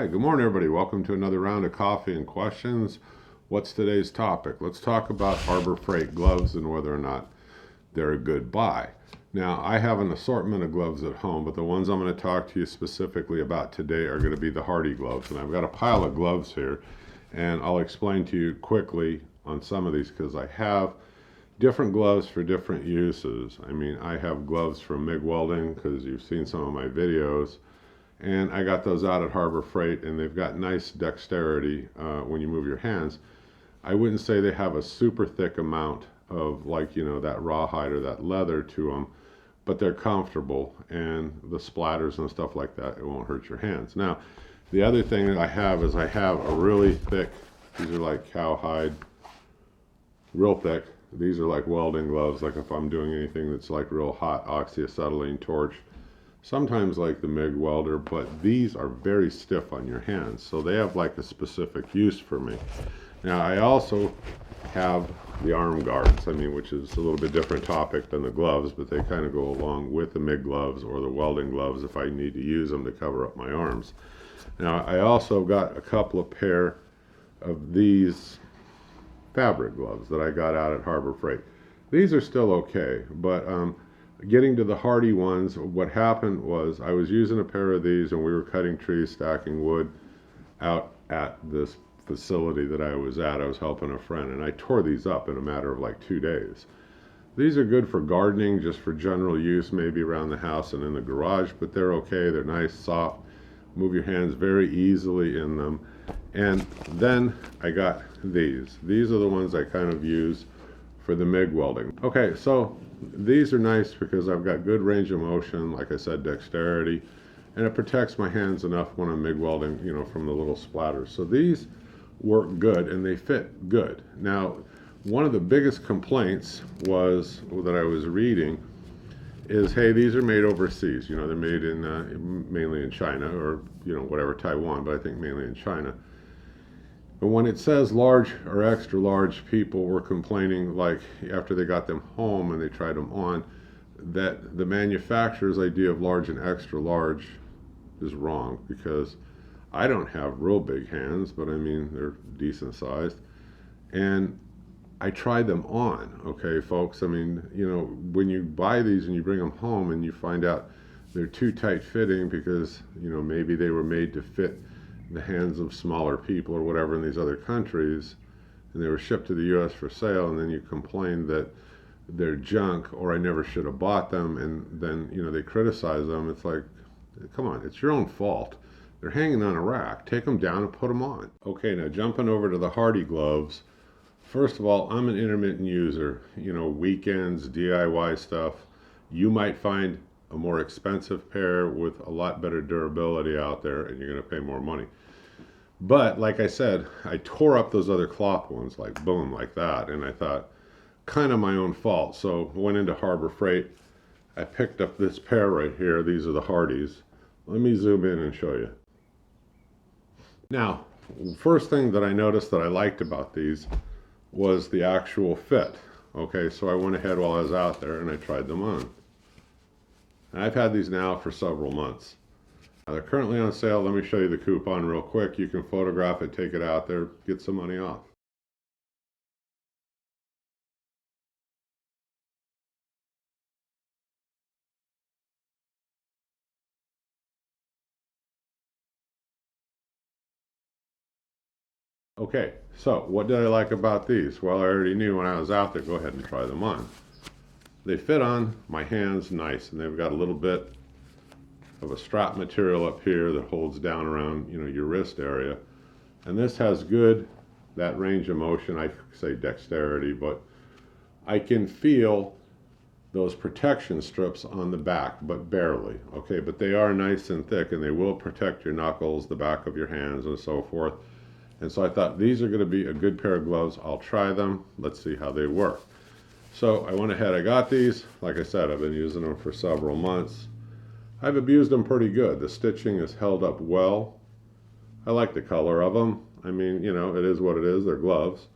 Hi, good morning everybody. Welcome to another round of coffee and questions. What's today's topic? Let's talk about Harbor Freight gloves and whether or not they're a good buy. Now, I have an assortment of gloves at home, but the ones I'm going to talk to you specifically about today are going to be the Hearty gloves. And I've got a pile of gloves here, and I'll explain to you quickly on some of these because I have different gloves for different uses. I mean, I have gloves from Mig Welding because you've seen some of my videos. And I got those out at Harbor Freight, and they've got nice dexterity when you move your hands. I wouldn't say they have a super thick amount of that rawhide or that leather to them, but they're comfortable, and the splatters and stuff like that, it won't hurt your hands. Now, the other thing that I have is I have a really thick, these are like cowhide, real thick. These are like welding gloves, like if I'm doing anything that's like real hot oxyacetylene torch. Sometimes like the Mig Welder, but these are very stiff on your hands, so they have like a specific use for me. Now I also have the arm guards, which is a little bit different topic than the gloves, but they kind of go along with the Mig gloves or the welding gloves if I need to use them to cover up my arms. Now I also got a couple of pair of these fabric gloves that I got out at Harbor Freight. These are still okay, but getting to the Hearty ones, what happened was I was using a pair of these and we were cutting trees, stacking wood out at this facility that I was at. I was helping a friend, and I tore these up in a matter of like 2 days. These are good for gardening, just for general use, maybe around the house and in the garage, but they're okay. They're nice, soft, move your hands very easily in them. And then I got these. These are the ones I kind of use for the Mig Welding. Okay, so these are nice because I've got good range of motion, like I said, dexterity, and it protects my hands enough when I'm MIG welding, from the little splatters. So these work good and they fit good. Now, one of the biggest complaints was that I was reading is, hey, these are made overseas. They're made in mainly in China or whatever, Taiwan, but I think mainly in China. And when it says large or extra large, people were complaining, like after they got them home and they tried them on, that the manufacturer's idea of large and extra large is wrong, because I don't have real big hands, but they're decent sized. And I tried them on, okay, folks. When you buy these and you bring them home and you find out they're too tight fitting because, maybe they were made to fit the hands of smaller people or whatever in these other countries, and they were shipped to the U.S. for sale, and then you complain that they're junk or I never should have bought them, and then they criticize them. It's like, come on, it's your own fault. They're hanging on a rack. Take them down and put them on. Okay, now jumping over to the Hearty gloves. First of all, I'm an intermittent user. Weekends, DIY stuff. You might find a more expensive pair with a lot better durability out there, and you're going to pay more money. But like I said, I tore up those other cloth ones, like boom, like that, and I thought, kind of my own fault. So I went into Harbor Freight. I picked up this pair right here. These are the Heartys. Let me zoom in and show you. Now, first thing that I noticed that I liked about these was the actual fit. Okay, so I went ahead while I was out there and I tried them on. And I've had these now for several months. Now they're currently on sale. Let me show you the coupon real quick. You can photograph it, take it out there, get some money off. Okay, so what did I like about these? Well, I already knew when I was out there, go ahead and try them on. They fit on my hands nice, and they've got a little bit of a strap material up here that holds down around, your wrist area. And this has good, that range of motion, I say dexterity, but I can feel those protection strips on the back, but barely, okay? But they are nice and thick, and they will protect your knuckles, the back of your hands, and so forth. And so I thought these are going to be a good pair of gloves. I'll try them. Let's see how they work. So I went ahead, I got these. Like I said, I've been using them for several months. I've abused them pretty good. The stitching is held up well. I like the color of them. It is what it is. They're gloves.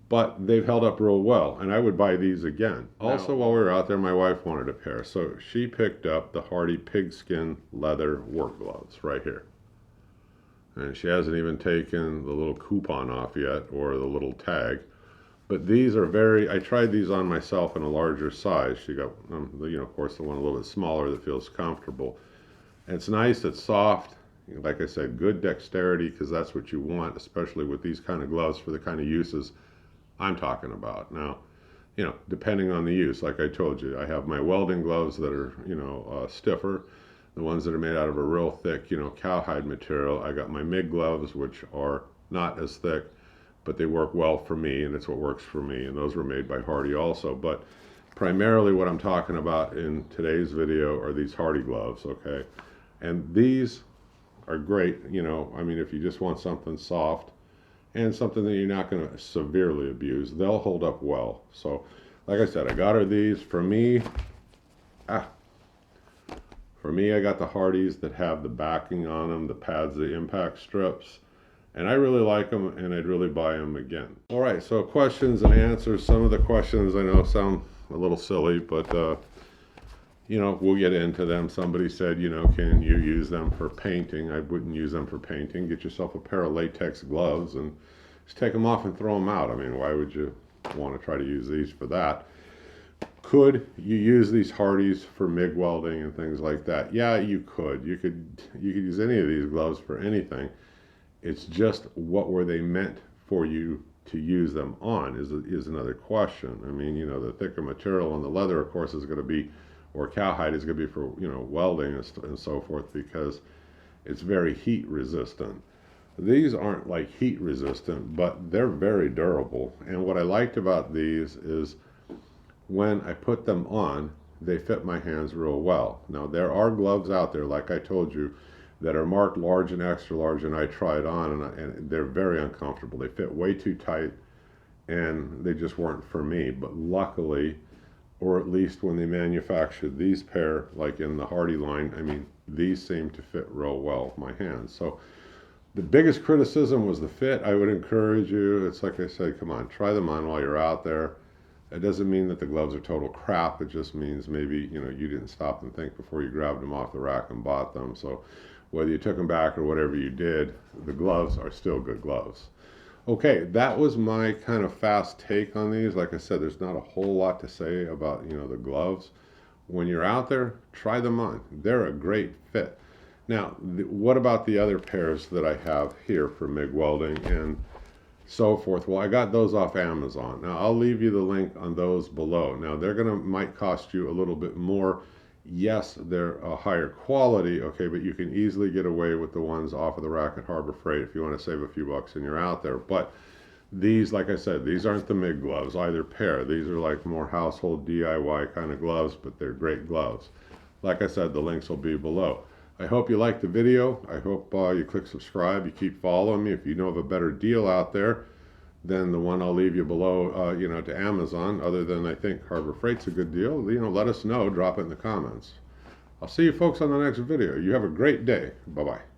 But they've held up real well, and I would buy these again. Also, while we were out there, my wife wanted a pair. So she picked up the Hearty Pigskin leather work gloves right here. And she hasn't even taken the little coupon off yet, or the little tag. But these are very, I tried these on myself in a larger size. She got, of course, the one a little bit smaller that feels comfortable. And it's nice, it's soft. Like I said, good dexterity, because that's what you want, especially with these kind of gloves for the kind of uses I'm talking about. Now, depending on the use, like I told you, I have my welding gloves that are, stiffer, the ones that are made out of a real thick, cowhide material. I got my Mig gloves, which are not as thick, but they work well for me, and it's what works for me, and those were made by Hearty also. But primarily what I'm talking about in today's video are these Hearty gloves, okay? And these are great, if you just want something soft and something that you're not going to severely abuse, they'll hold up well. So, like I said, I got her these. For me, I got the Heartys that have the backing on them, the pads, the impact strips. And I really like them, and I'd really buy them again. All right, so questions and answers. Some of the questions I know sound a little silly, but, we'll get into them. Somebody said, can you use them for painting? I wouldn't use them for painting. Get yourself a pair of latex gloves and just take them off and throw them out. I mean, why would you want to try to use these for that? Could you use these Heartys for MIG welding and things like that? Yeah, you could. You could use any of these gloves for anything. It's just, what were they meant for you to use them on is another question. I mean, the thicker material, and the leather, of course, is going to be, or cowhide is going to be for, welding and so forth, because it's very heat resistant. These aren't like heat resistant, but they're very durable. And what I liked about these is when I put them on, they fit my hands real well. Now, there are gloves out there, like I told you, that are marked large and extra large, and I tried on, and they're very uncomfortable. They fit way too tight, and they just weren't for me. But luckily, or at least when they manufactured these pair, like in the Hearty line, these seem to fit real well with my hands. So the biggest criticism was the fit. I would encourage you, it's like I said, come on, try them on while you're out there. It doesn't mean that the gloves are total crap. It just means maybe, you didn't stop and think before you grabbed them off the rack and bought them. So whether you took them back or whatever you did, the gloves are still good gloves. Okay, that was my kind of fast take on these. Like I said, there's not a whole lot to say about, the gloves. When you're out there, try them on. They're a great fit. Now, what about the other pairs that I have here for MIG welding and so forth? Well, I got those off Amazon. Now, I'll leave you the link on those below. Now, might cost you a little bit more. Yes, they're a higher quality, okay, but you can easily get away with the ones off of the rack at Harbor Freight if you want to save a few bucks and you're out there. But these, like I said, these aren't the MIG gloves, either pair. These are like more household DIY kind of gloves, but they're great gloves. Like I said, the links will be below. I hope you liked the video. I hope you click subscribe, you keep following me. If you know of a better deal out there than the one I'll leave you below, to Amazon, other than I think Harbor Freight's a good deal, let us know. Drop it in the comments. I'll see you folks on the next video. You have a great day. Bye-bye.